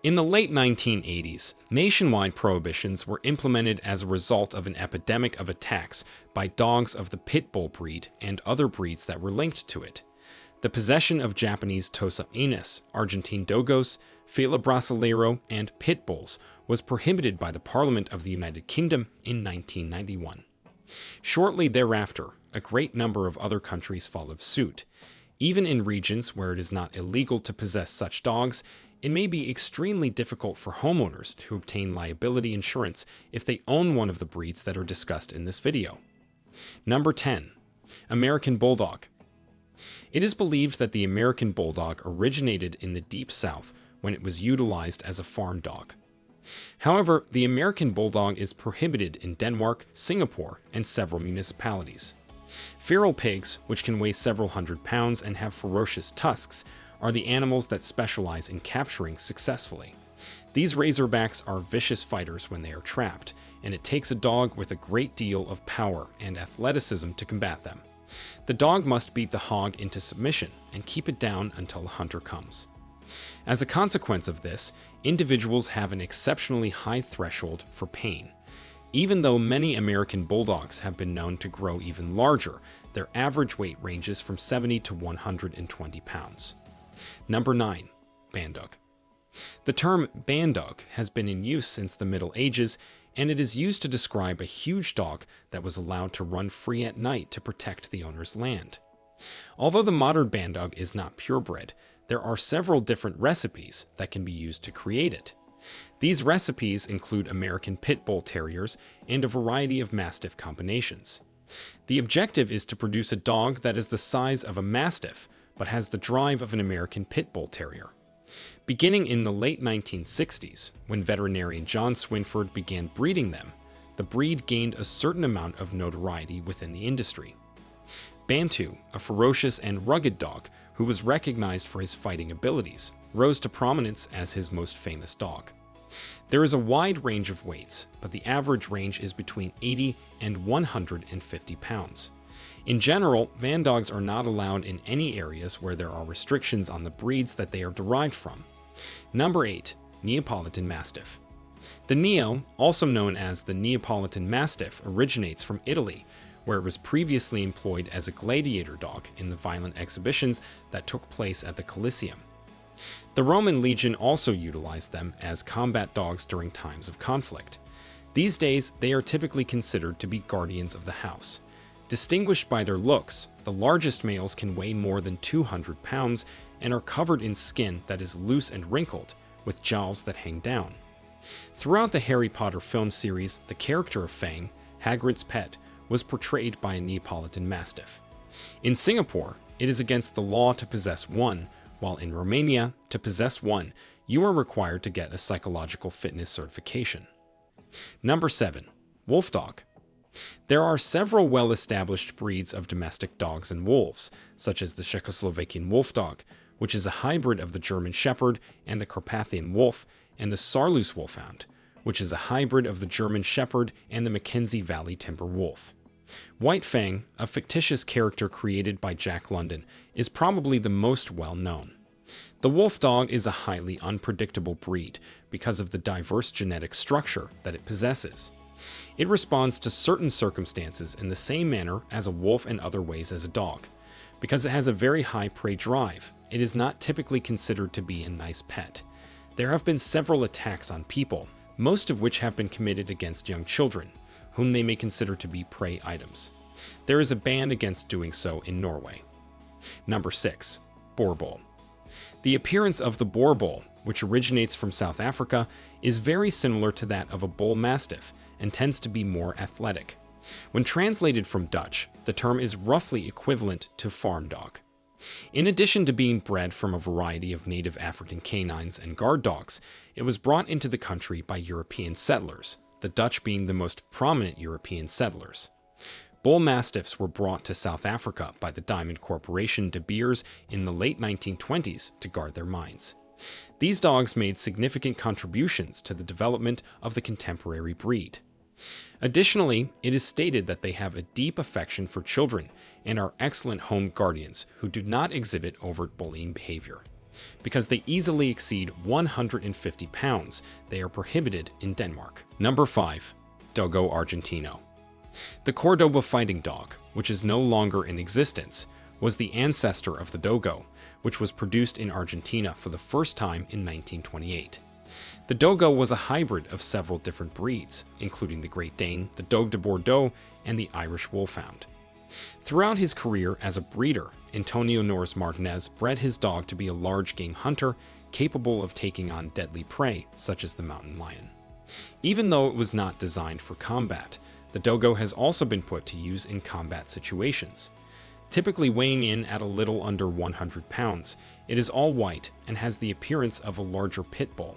In the late 1980s, nationwide prohibitions were implemented as a result of an epidemic of attacks by dogs of the pit bull breed and other breeds that were linked to it. The possession of Japanese Tosa Inus, Argentine Dogos, Fila Brasileiro, and pit bulls was prohibited by the Parliament of the United Kingdom in 1991. Shortly thereafter, a great number of other countries followed suit. Even in regions where it is not illegal to possess such dogs, it may be extremely difficult for homeowners to obtain liability insurance if they own one of the breeds that are discussed in this video. Number 10. American Bulldog. It is believed that the American Bulldog originated in the Deep South when it was utilized as a farm dog. However, the American Bulldog is prohibited in Denmark, Singapore, and several municipalities. Feral pigs, which can weigh several hundred pounds and have ferocious tusks, are the animals that specialize in capturing successfully. These razorbacks are vicious fighters when they are trapped, and it takes a dog with a great deal of power and athleticism to combat them. The dog must beat the hog into submission and keep it down until a hunter comes. As a consequence of this, individuals have an exceptionally high threshold for pain. Even though many American Bulldogs have been known to grow even larger, their average weight ranges from 70 to 120 pounds. Number 9. Bandog. The term Bandog has been in use since the Middle Ages, and it is used to describe a huge dog that was allowed to run free at night to protect the owner's land. Although the modern Bandog is not purebred, there are several different recipes that can be used to create it. These recipes include American Pit Bull Terriers and a variety of Mastiff combinations. The objective is to produce a dog that is the size of a Mastiff, but has the drive of an American Pit Bull Terrier. Beginning in the late 1960s, when veterinarian John Swinford began breeding them, the breed gained a certain amount of notoriety within the industry. Bantu, a ferocious and rugged dog who was recognized for his fighting abilities, rose to prominence as his most famous dog. There is a wide range of weights, but the average range is between 80 and 150 pounds. In general, Bandogs are not allowed in any areas where there are restrictions on the breeds that they are derived from. Number 8. Neapolitan Mastiff. The Neo, also known as the Neapolitan Mastiff, originates from Italy, where it was previously employed as a gladiator dog in the violent exhibitions that took place at the Colosseum. The Roman legion also utilized them as combat dogs during times of conflict. These days, they are typically considered to be guardians of the house. Distinguished by their looks, the largest males can weigh more than 200 pounds and are covered in skin that is loose and wrinkled, with jowls that hang down. Throughout the Harry Potter film series, the character of Fang, Hagrid's pet, was portrayed by a Neapolitan Mastiff. In Singapore, it is against the law to possess one, while in Romania, to possess one, you are required to get a psychological fitness certification. Number 7. Wolfdog. There are several well-established breeds of domestic dogs and wolves, such as the Czechoslovakian Wolfdog, which is a hybrid of the German Shepherd and the Carpathian Wolf, and the Saarloos Wolfhound, which is a hybrid of the German Shepherd and the Mackenzie Valley Timber Wolf. White Fang, a fictitious character created by Jack London, is probably the most well-known. The Wolfdog is a highly unpredictable breed because of the diverse genetic structure that it possesses. It responds to certain circumstances in the same manner as a wolf and other ways as a dog. Because it has a very high prey drive, it is not typically considered to be a nice pet. There have been several attacks on people, most of which have been committed against young children, whom they may consider to be prey items. There is a ban against doing so in Norway. Number 6. Boerboel. The appearance of the Boerboel, which originates from South Africa, is very similar to that of a bull mastiff and tends to be more athletic. When translated from Dutch, the term is roughly equivalent to farm dog. In addition to being bred from a variety of native African canines and guard dogs, it was brought into the country by European settlers, the Dutch being the most prominent European settlers. Bull Mastiffs were brought to South Africa by the Diamond Corporation de Beers in the late 1920s to guard their mines. These dogs made significant contributions to the development of the contemporary breed. Additionally, it is stated that they have a deep affection for children and are excellent home guardians who do not exhibit overt bullying behavior. Because they easily exceed 150 pounds, they are prohibited in Denmark. Number 5. Dogo Argentino. The Cordoba fighting dog, which is no longer in existence, was the ancestor of the Dogo, which was produced in Argentina for the first time in 1928. The Dogo was a hybrid of several different breeds, including the Great Dane, the Dogue de Bordeaux, and the Irish Wolfhound. Throughout his career as a breeder, Antonio Nores Martinez bred his dog to be a large game hunter capable of taking on deadly prey, such as the mountain lion. Even though it was not designed for combat, the Dogo has also been put to use in combat situations. Typically weighing in at a little under 100 pounds, it is all white and has the appearance of a larger pit bull.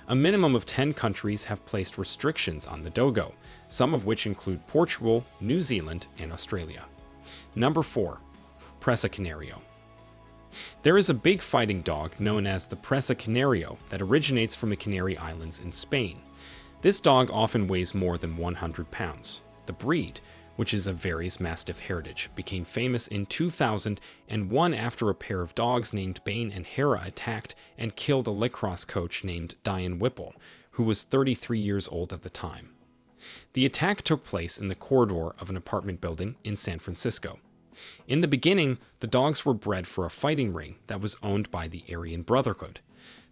A minimum of 10 countries have placed restrictions on the Dogo, some of which include Portugal, New Zealand, and Australia. Number 4. Presa Canario. There is a big fighting dog known as the Presa Canario that originates from the Canary Islands in Spain. This dog often weighs more than 100 pounds. The breed, which is of various Mastiff heritage, became famous in 2001 after a pair of dogs named Bane and Hera attacked and killed a lacrosse coach named Diane Whipple, who was 33 years old at the time. The attack took place in the corridor of an apartment building in San Francisco. In the beginning, the dogs were bred for a fighting ring that was owned by the Aryan Brotherhood.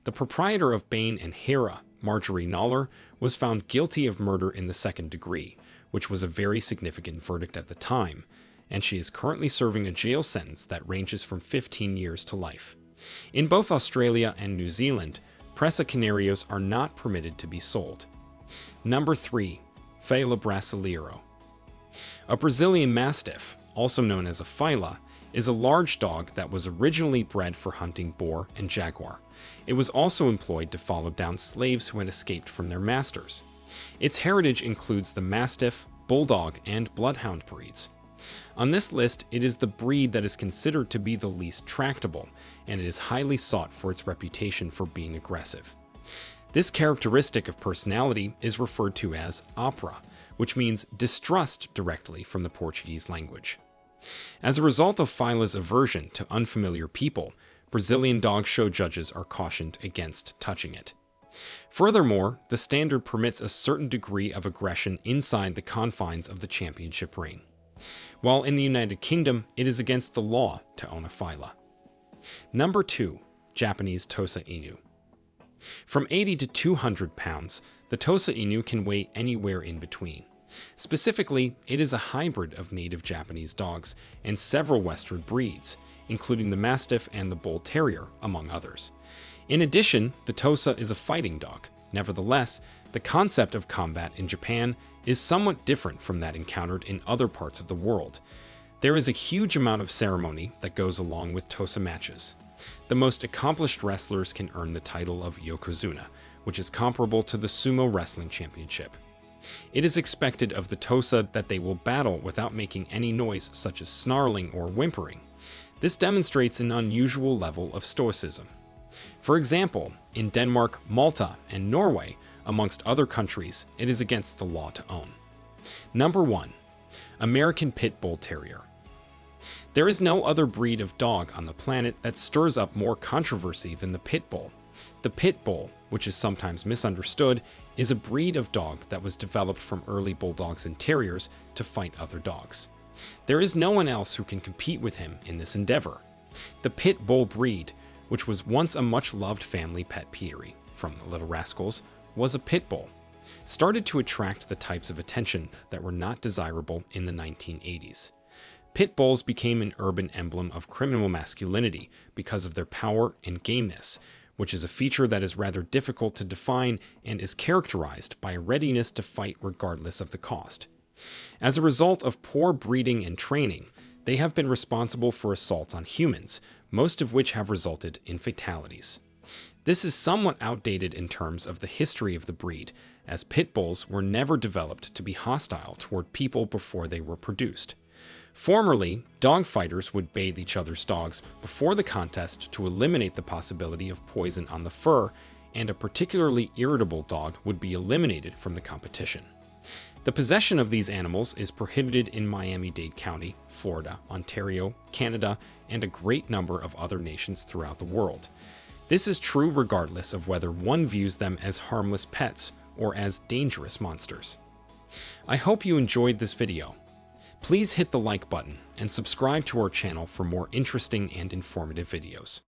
The proprietor of Bane and Hera, Marjorie Noller, was found guilty of murder in the second degree, which was a very significant verdict at the time, and she is currently serving a jail sentence that ranges from 15 years to life. In both Australia and New Zealand, Presa Canarios are not permitted to be sold. Number 3. Fila Brasileiro. A Brazilian Mastiff, also known as a Fila, is a large dog that was originally bred for hunting boar and jaguar. It was also employed to follow down slaves who had escaped from their masters. Its heritage includes the Mastiff, Bulldog, and Bloodhound breeds. On this list, it is the breed that is considered to be the least tractable, and it is highly sought for its reputation for being aggressive. This characteristic of personality is referred to as opera, which means distrust directly from the Portuguese language. As a result of Fila's aversion to unfamiliar people, Brazilian dog show judges are cautioned against touching it. Furthermore, the standard permits a certain degree of aggression inside the confines of the championship ring, while in the United Kingdom, it is against the law to own a Fila. Number 2. Japanese Tosa Inus. From 80 to 200 pounds, the Tosa Inu can weigh anywhere in between. Specifically, it is a hybrid of native Japanese dogs and several Western breeds, including the Mastiff and the Bull Terrier, among others. In addition, the Tosa is a fighting dog. Nevertheless, the concept of combat in Japan is somewhat different from that encountered in other parts of the world. There is a huge amount of ceremony that goes along with Tosa matches. The most accomplished wrestlers can earn the title of Yokozuna, which is comparable to the Sumo Wrestling Championship. It is expected of the Tosa that they will battle without making any noise such as snarling or whimpering. This demonstrates an unusual level of stoicism. For example, in Denmark, Malta, and Norway, amongst other countries, it is against the law to own. Number 1. American Pit Bull Terrier. There is no other breed of dog on the planet that stirs up more controversy than the pit bull. The pit bull, which is sometimes misunderstood, is a breed of dog that was developed from early bulldogs and terriers to fight other dogs. There is no one else who can compete with him in this endeavor. The pit bull breed, which was once a much-loved family pet pedigee from the Little Rascals, was a pit bull, started to attract the types of attention that were not desirable in the 1980s. Pit bulls became an urban emblem of criminal masculinity because of their power and gameness, which is a feature that is rather difficult to define and is characterized by a readiness to fight regardless of the cost. As a result of poor breeding and training, they have been responsible for assaults on humans, most of which have resulted in fatalities. This is somewhat outdated in terms of the history of the breed, as pit bulls were never developed to be hostile toward people before they were produced. Formerly, dog fighters would bathe each other's dogs before the contest to eliminate the possibility of poison on the fur, and a particularly irritable dog would be eliminated from the competition. The possession of these animals is prohibited in Miami-Dade County, Florida, Ontario, Canada, and a great number of other nations throughout the world. This is true regardless of whether one views them as harmless pets or as dangerous monsters. I hope you enjoyed this video. Please hit the like button and subscribe to our channel for more interesting and informative videos.